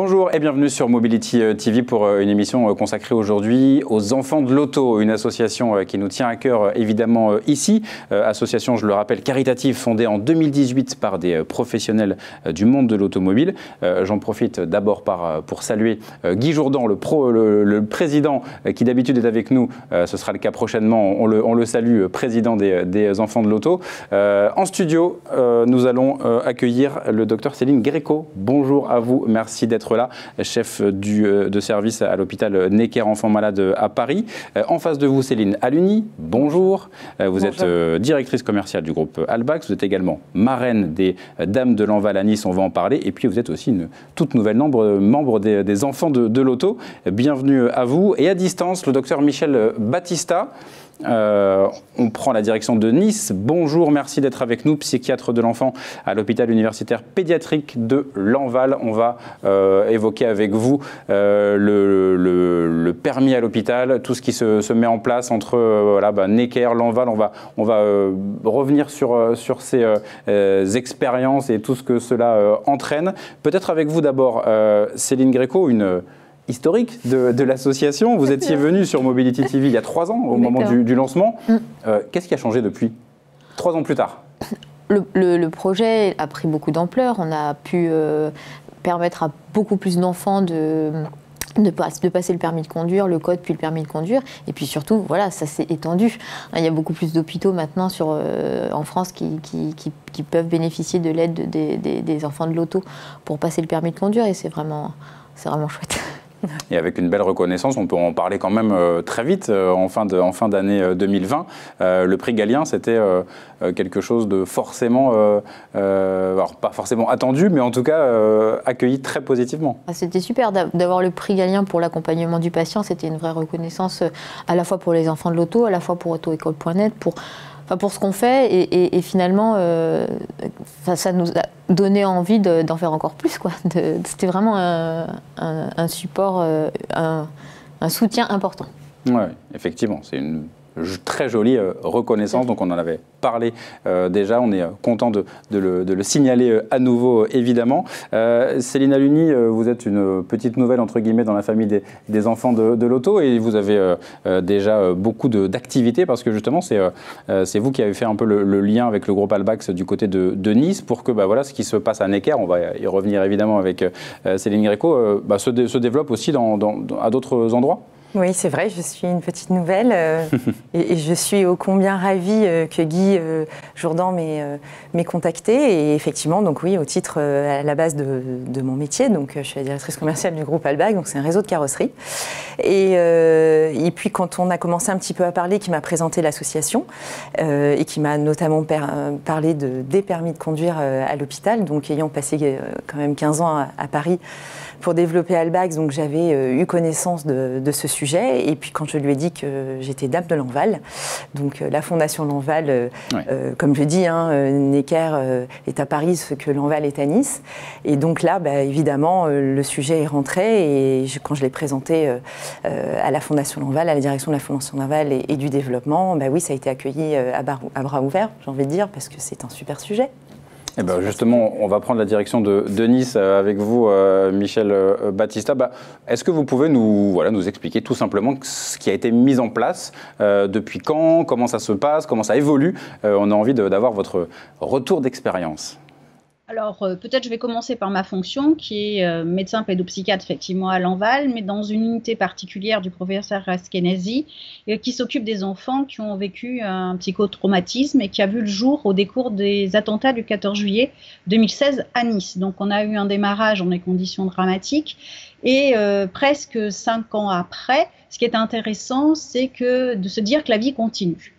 Bonjour et bienvenue sur Mobility TV pour une émission consacrée aujourd'hui aux enfants de l'auto, une association qui nous tient à cœur évidemment ici. Association, je le rappelle, caritative fondée en 2018 par des professionnels du monde de l'automobile. J'en profite d'abord pour saluer Guy Jourdan, le président qui d'habitude est avec nous. Ce sera le cas prochainement, on le salue, président des enfants de l'auto. En studio, nous allons accueillir le docteur Céline Gréco. Bonjour à vous, merci d'être là, chef de service à l'hôpital Necker Enfants Malades à Paris. En face de vous, Céline Aluni, bonjour. Vous êtes directrice commerciale du groupe Albax, vous êtes également marraine des Dames de l'Enval à Nice, on va en parler, et puis vous êtes aussi une toute nouvelle membre des enfants de l'auto. Bienvenue à vous. Et à distance, le docteur Michel Battista. On prend la direction de Nice. Bonjour, merci d'être avec nous, psychiatre de l'enfant à l'hôpital universitaire pédiatrique de L'Enval. On va évoquer avec vous le permis à l'hôpital, tout ce qui se met en place entre Necker, L'Enval. On va revenir sur ces expériences et tout ce que cela entraîne. Peut-être avec vous d'abord, Céline Gréco, une historique de l'association. Vous étiez venu sur Mobility TV il y a 3 ans, au moment du lancement. Qu'est-ce qui a changé depuis 3 ans plus tard? Le projet a pris beaucoup d'ampleur. On a pu permettre à beaucoup plus d'enfants de passer le permis de conduire, le code puis le permis de conduire. Et puis surtout, voilà, ça s'est étendu. Il y a beaucoup plus d'hôpitaux maintenant en France qui peuvent bénéficier de l'aide des enfants de l'auto pour passer le permis de conduire. Et c'est vraiment chouette. Et avec une belle reconnaissance, on peut en parler quand même très vite, en fin d'année 2020. Le prix Galien, c'était quelque chose de forcément, alors pas forcément attendu, mais en tout cas accueilli très positivement. C'était super d'avoir le prix Galien pour l'accompagnement du patient. C'était une vraie reconnaissance à la fois pour les enfants de l'auto, à la fois pour autoécole.net, pour ce qu'on fait, et finalement, ça nous a donné envie d'en faire encore plus, quoi. C'était vraiment un support, un soutien important. Oui, effectivement, c'est une très jolie reconnaissance, donc on en avait parlé déjà, on est content de le signaler à nouveau, évidemment. Céline Aluni, vous êtes une petite nouvelle, entre guillemets, dans la famille des enfants de l'auto, et vous avez déjà beaucoup d'activités, parce que justement, c'est vous qui avez fait un peu le lien avec le groupe Albax du côté de Nice, pour que voilà, ce qui se passe à Necker, on va y revenir évidemment avec Céline Gréco, se développe aussi à d'autres endroits. Oui, c'est vrai, je suis une petite nouvelle et je suis ô combien ravie que Guy Jourdan m'ait contactée. Et effectivement, donc oui, au titre à la base de mon métier, donc je suis la directrice commerciale du groupe Albax, donc c'est un réseau de carrosserie. Et puis quand on a commencé un petit peu à parler, qui m'a présenté l'association et qui m'a notamment parlé des permis de conduire à l'hôpital, donc ayant passé quand même 15 ans à Paris pour développer Albax, donc j'avais eu connaissance de ce sujet. Et puis quand je lui ai dit que j'étais Dame de l'Enval, donc la Fondation L'Enval, comme je dis, Necker est à Paris, ce que l'Enval est à Nice. Et donc là, évidemment, le sujet est rentré. Et quand je l'ai présenté à la Fondation L'Enval, à la direction de la Fondation L'Enval et du développement, oui, ça a été accueilli à bras ouverts, j'ai envie de dire, parce que c'est un super sujet. Eh ben justement, on va prendre la direction de Nice avec vous, Michel Battista. Est-ce que vous pouvez nous expliquer tout simplement ce qui a été mis en place, depuis quand, comment ça se passe, comment ça évolue? On a envie d'avoir votre retour d'expérience. Alors, peut-être je vais commencer par ma fonction, qui est médecin pédopsychiatre, effectivement, à L'Enval, mais dans une unité particulière du professeur Askenazi, qui s'occupe des enfants qui ont vécu un psychotraumatisme et qui a vu le jour au décours des attentats du 14 juillet 2016 à Nice. Donc, on a eu un démarrage dans des conditions dramatiques, et presque 5 ans après, ce qui est intéressant, c'est de se dire que la vie continue.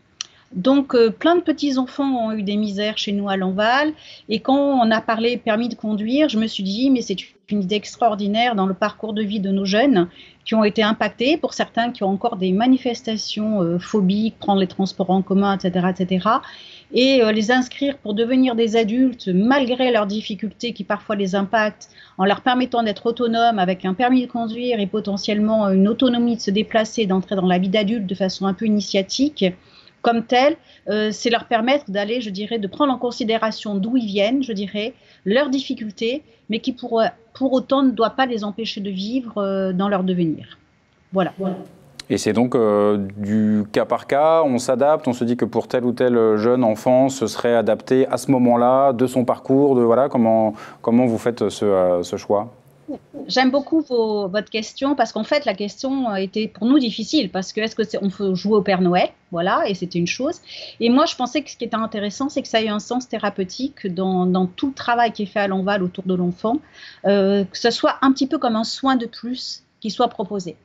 Donc, plein de petits-enfants ont eu des misères chez nous à L'Enval. Et quand on a parlé permis de conduire, je me suis dit, mais c'est une idée extraordinaire dans le parcours de vie de nos jeunes qui ont été impactés, pour certains qui ont encore des manifestations phobiques, prendre les transports en commun, etc., etc. Et les inscrire pour devenir des adultes, malgré leurs difficultés qui parfois les impactent, en leur permettant d'être autonomes avec un permis de conduire et potentiellement une autonomie de se déplacer, d'entrer dans la vie d'adulte de façon un peu initiatique. comme tel, c'est leur permettre d'aller, je dirais, de prendre en considération d'où ils viennent, je dirais, leurs difficultés, mais qui pour autant ne doit pas les empêcher de vivre dans leur devenir. Voilà. Et c'est donc du cas par cas, on s'adapte, on se dit que pour tel ou tel jeune enfant, ce serait adapté à ce moment-là, de son parcours, voilà, comment vous faites ce choix? J'aime beaucoup votre question parce qu'en fait la question était pour nous difficile parce que on peut jouer au Père Noël, voilà, et c'était une chose. Et moi je pensais que ce qui était intéressant c'est que ça ait un sens thérapeutique dans tout le travail qui est fait à l'Enval autour de l'enfant, que ce soit un petit peu comme un soin de plus qui soit proposé.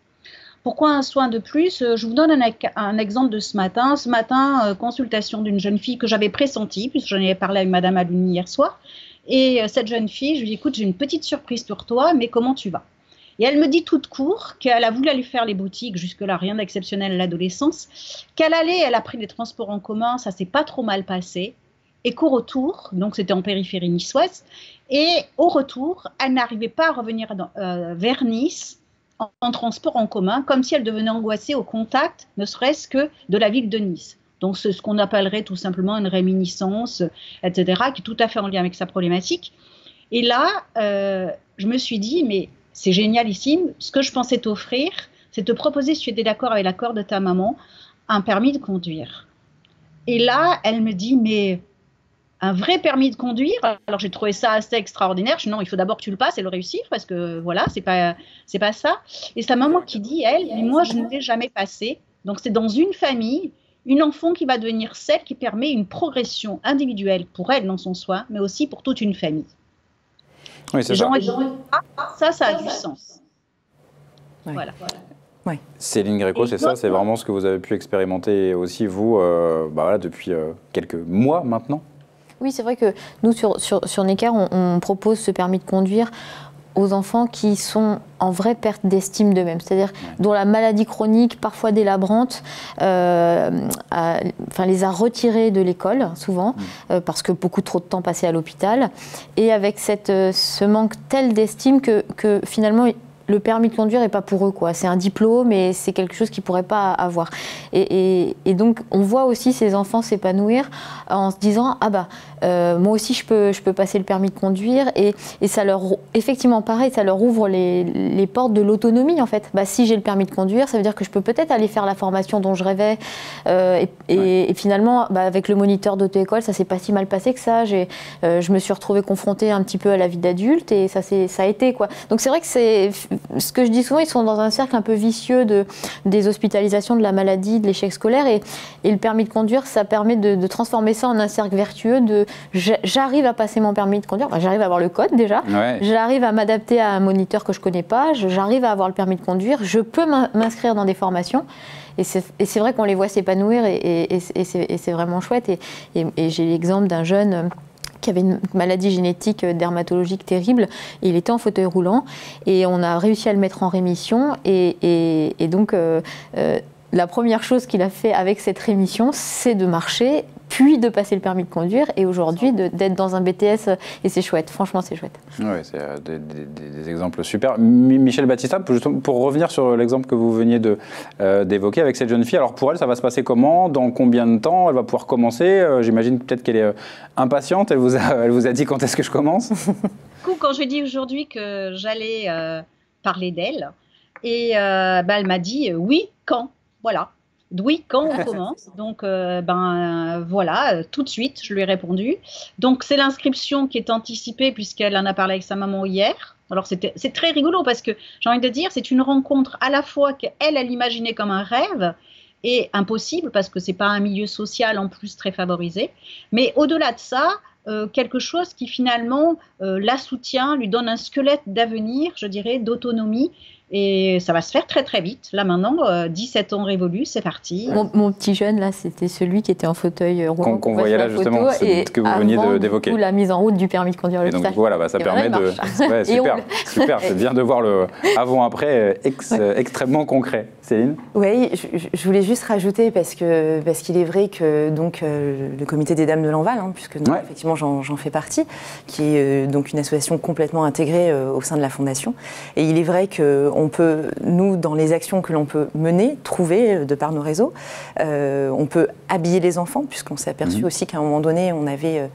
Pourquoi un soin de plus? Je vous donne un exemple de ce matin. Ce matin, consultation d'une jeune fille que j'avais pressentie puisque j'en avais parlé avec Madame Alouni hier soir. Et cette jeune fille, je lui dis, écoute, j'ai une petite surprise pour toi, mais comment tu vas? Et elle me dit toute court qu'elle a voulu aller faire les boutiques, jusque-là, rien d'exceptionnel à l'adolescence, elle a pris les transports en commun, ça s'est pas trop mal passé, et qu'au retour, donc c'était en périphérie niçoise, et au retour, elle n'arrivait pas à revenir vers Nice en transport en commun, comme si elle devenait angoissée au contact, ne serait-ce que de la ville de Nice. Donc, c'est ce qu'on appellerait tout simplement une réminiscence, etc., qui est tout à fait en lien avec sa problématique. Et là, je me suis dit, mais c'est génialissime, ce que je pensais t'offrir, c'est te proposer, si tu étais d'accord avec l'accord de ta maman, un permis de conduire. Et là, elle me dit, mais un vrai permis de conduire? Alors, j'ai trouvé ça assez extraordinaire. Je dis, non, il faut d'abord que tu le passes et le réussir, parce que voilà, c'est pas ça. Et sa maman qui dit, elle, mais moi, je ne l'ai jamais passé. Donc, c'est dans une famille, une enfant qui va devenir celle qui permet une progression individuelle pour elle dans son soin, mais aussi pour toute une famille. Oui, c'est ça. Ça a du sens. Oui. Voilà. Oui. Céline Gréco, c'est ça, c'est vraiment ce que vous avez pu expérimenter aussi, vous, voilà, depuis quelques mois maintenant? Oui, c'est vrai que nous, sur Necker, on propose ce permis de conduire aux enfants qui sont en vraie perte d'estime d'eux-mêmes, c'est-à-dire dont la maladie chronique, parfois délabrante, les a retirés de l'école, souvent, parce que beaucoup trop de temps passé à l'hôpital, et avec ce manque tel d'estime que finalement, le permis de conduire n'est pas pour eux, quoi. C'est un diplôme et c'est quelque chose qu'ils ne pourraient pas avoir. Et donc, on voit aussi ces enfants s'épanouir en se disant, ah bah, moi aussi je peux passer le permis de conduire, et ça leur, effectivement pareil, ça leur ouvre les portes de l'autonomie en fait. Bah, si j'ai le permis de conduire, ça veut dire que je peux peut-être aller faire la formation dont je rêvais, et finalement bah, avec le moniteur d'auto-école, ça s'est pas si mal passé que ça. Je me suis retrouvée confrontée un petit peu à la vie d'adulte et ça a été quoi. Donc c'est vrai que c'est ce que je dis souvent, ils sont dans un cercle un peu vicieux des hospitalisations, de la maladie, de l'échec scolaire, et le permis de conduire, ça permet de transformer ça en un cercle vertueux de j'arrive à passer mon permis de conduire, j'arrive à avoir le code déjà, j'arrive à m'adapter à un moniteur que je connais pas, j'arrive à avoir le permis de conduire, je peux m'inscrire dans des formations. Et c'est vrai qu'on les voit s'épanouir et c'est vraiment chouette. Et j'ai l'exemple d'un jeune qui avait une maladie génétique dermatologique terrible, et il était en fauteuil roulant, et on a réussi à le mettre en rémission, et donc la première chose qu'il a fait avec cette rémission, c'est de marcher, puis de passer le permis de conduire, et aujourd'hui d'être dans un BTS, et c'est chouette, franchement c'est chouette. Oui, c'est des exemples super. Michel Battista, pour revenir sur l'exemple que vous veniez d'évoquer avec cette jeune fille, alors pour elle, ça va se passer comment? Dans combien de temps elle va pouvoir commencer? J'imagine peut-être qu'elle est impatiente, elle vous a dit quand est-ce que je commence? Quand je lui ai dit aujourd'hui que j'allais parler d'elle, et elle m'a dit oui, quand? Voilà. Oui, quand on commence. Donc, voilà, tout de suite, je lui ai répondu. Donc, c'est l'inscription qui est anticipée puisqu'elle en a parlé avec sa maman hier. Alors, c'est très rigolo parce que, j'ai envie de dire, c'est une rencontre à la fois qu'elle imaginait comme un rêve et impossible parce que ce n'est pas un milieu social en plus très favorisé. Mais au-delà de ça, quelque chose qui finalement la soutient, lui donne un squelette d'avenir, je dirais, d'autonomie. Et ça va se faire très très vite. Là maintenant, 17 ans révolus, c'est parti. Mon petit jeune, là, c'était celui qui était en fauteuil roulant. Qu'on voyait là justement, ce que vous veniez d'évoquer. La mise en route du permis de conduire. Et donc voilà, ça permet de... Ouais, super, c'est bien de voir le avant-après extrêmement concret. Céline? Oui, je voulais juste rajouter, parce qu'il est vrai que donc, le comité des Dames de l'Enval, puisque donc, effectivement j'en fais partie, qui est donc une association complètement intégrée au sein de la Fondation. Et il est vrai qu'on on peut, nous, dans les actions que l'on peut mener, trouver de par nos réseaux, on peut habiller les enfants, puisqu'on s'est aperçu aussi qu'à un moment donné, on avait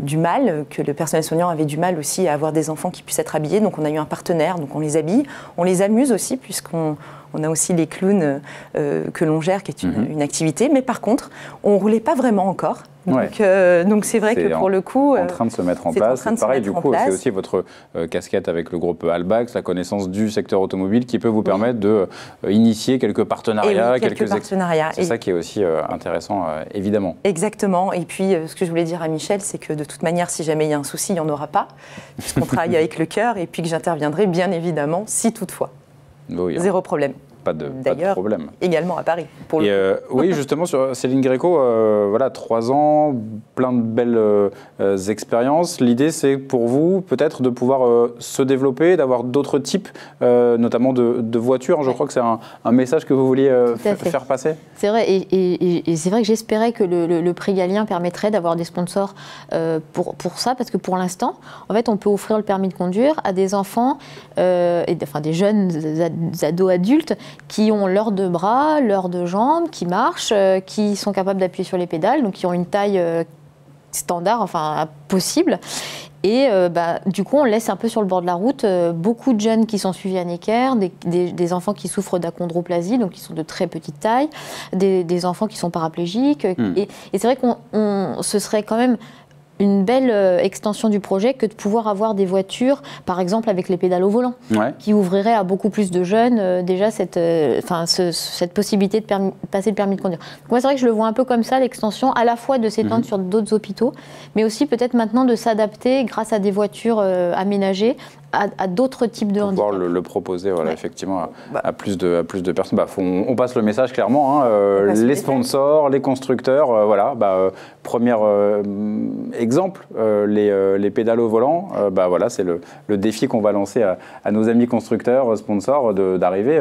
du mal, que le personnel soignant avait du mal aussi à avoir des enfants qui puissent être habillés. Donc on a eu un partenaire, donc on les habille. On les amuse aussi, puisqu'on a aussi les clowns que l'on gère, qui est une activité. Mais par contre, on ne roulait pas vraiment encore. Donc c'est vrai que pour le coup... en train de se mettre en place. C'est pareil, du coup, c'est aussi votre casquette avec le groupe Albax, la connaissance du secteur automobile qui peut vous permettre de initier quelques partenariats. Quelques partenariats. C'est ça qui est aussi intéressant, évidemment. Exactement. Et puis, ce que je voulais dire à Michel, c'est que de toute manière, si jamais il y a un souci, il n'y en aura pas, puisqu'on travaille avec le cœur, et puis que j'interviendrai, bien évidemment, si toutefois. Oui, Zéro problème. Pas de problème. Également à Paris. Pour oui, justement, sur Céline Gréco, voilà, 3 ans, plein de belles expériences. L'idée, c'est pour vous, peut-être, de pouvoir se développer, d'avoir d'autres types, notamment de voitures. Je crois que c'est un message que vous vouliez faire passer. C'est vrai, et c'est vrai que j'espérais que le prix Galien permettrait d'avoir des sponsors pour ça, parce que pour l'instant, en fait, on peut offrir le permis de conduire à des enfants, des jeunes ados adultes, qui ont leurs 2 bras, leurs 2 jambes, qui marchent, qui sont capables d'appuyer sur les pédales, donc qui ont une taille standard, enfin possible. Et du coup, on laisse un peu sur le bord de la route beaucoup de jeunes qui sont suivis à Necker, des enfants qui souffrent d'achondroplasie, donc qui sont de très petite taille, des enfants qui sont paraplégiques. Et c'est vrai qu'on ce serait quand même une belle extension du projet que de pouvoir avoir des voitures, par exemple avec les pédales au volant, qui ouvriraient à beaucoup plus de jeunes déjà cette possibilité de passer le permis de conduire. Donc moi, c'est vrai que je le vois un peu comme ça, l'extension, à la fois de s'étendre sur d'autres hôpitaux, mais aussi peut-être maintenant de s'adapter grâce à des voitures aménagées à d'autres types de handicap. Pouvoir le proposer, voilà, effectivement, à plus de personnes. On passe le message clairement, les sponsors, les constructeurs, voilà, premier exemple, les pédales au volant, voilà, c'est le défi qu'on va lancer à nos amis constructeurs, sponsors, d'arriver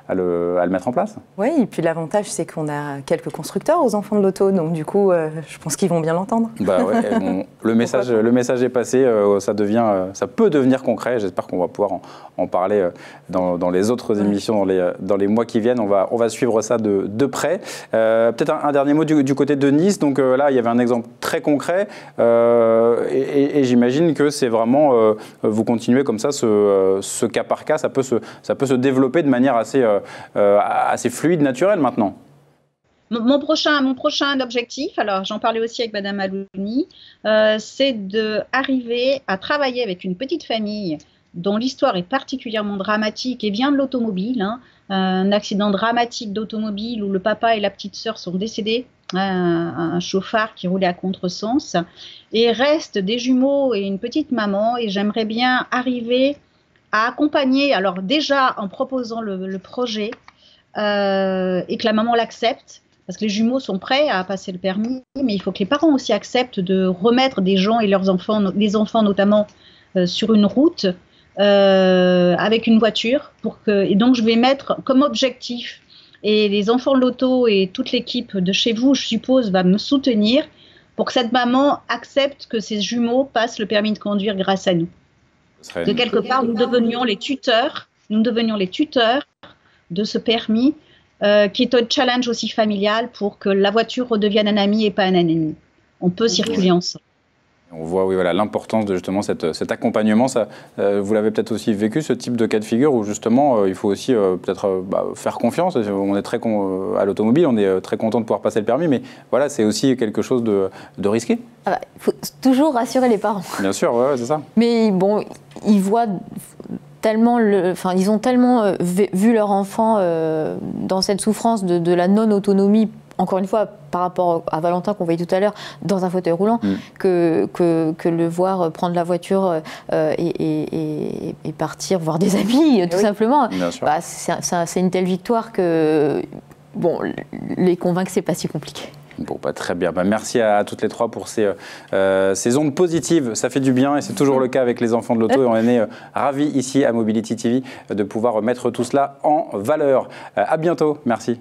à le mettre en place. Oui, et puis l'avantage, c'est qu'on a quelques constructeurs aux enfants de l'auto, donc du coup, je pense qu'ils vont bien l'entendre. Le message est passé, ça peut devenir concret. J'espère qu'on va pouvoir en parler dans les autres émissions, dans les mois qui viennent. On va suivre ça de près. Peut-être un dernier mot du côté de Nice. Donc là, il y avait un exemple très concret. Et j'imagine que c'est vraiment, vous continuez comme ça, ce cas par cas, ça peut se développer de manière assez fluide, naturelle maintenant. Mon prochain objectif, alors j'en parlais aussi avec Madame Alouni, c'est d'arriver à travailler avec une petite famille dont l'histoire est particulièrement dramatique et vient de l'automobile, un accident dramatique d'automobile où le papa et la petite sœur sont décédés, un chauffard qui roulait à contresens, et reste des jumeaux et une petite maman, et j'aimerais bien arriver à accompagner, alors déjà en proposant le projet, et que la maman l'accepte, parce que les jumeaux sont prêts à passer le permis, mais il faut que les parents aussi acceptent de remettre des gens et leurs enfants, les enfants notamment, sur une route avec une voiture. Et donc je vais mettre comme objectif, et les enfants de l'auto et toute l'équipe de chez vous, je suppose, va me soutenir pour que cette maman accepte que ses jumeaux passent le permis de conduire grâce à nous. Que quelque part, nous devenions les tuteurs de ce permis, qui est un challenge aussi familial pour que la voiture redevienne un ami et pas un ennemi. On peut circuler ensemble. On voit l'importance de justement cet accompagnement. Ça, vous l'avez peut-être aussi vécu, ce type de cas de figure où justement il faut aussi peut-être faire confiance. On est à l'automobile, on est très content de pouvoir passer le permis, mais voilà, c'est aussi quelque chose de risqué. Il faut toujours rassurer les parents. Bien sûr, c'est ça. Mais bon, ils voient tellement ils ont tellement vu leur enfant dans cette souffrance de la non-autonomie, encore une fois, par rapport à Valentin qu'on voyait tout à l'heure, dans un fauteuil roulant, que le voir prendre la voiture et partir voir des amis, tout simplement. C'est une telle victoire que, les convaincre, c'est pas si compliqué. Bon, très bien. Merci à toutes les 3 pour ces ondes positives. Ça fait du bien et c'est toujours le cas avec les enfants de l'auto. Et on est ravis ici à Mobility TV de pouvoir mettre tout cela en valeur. À bientôt. Merci.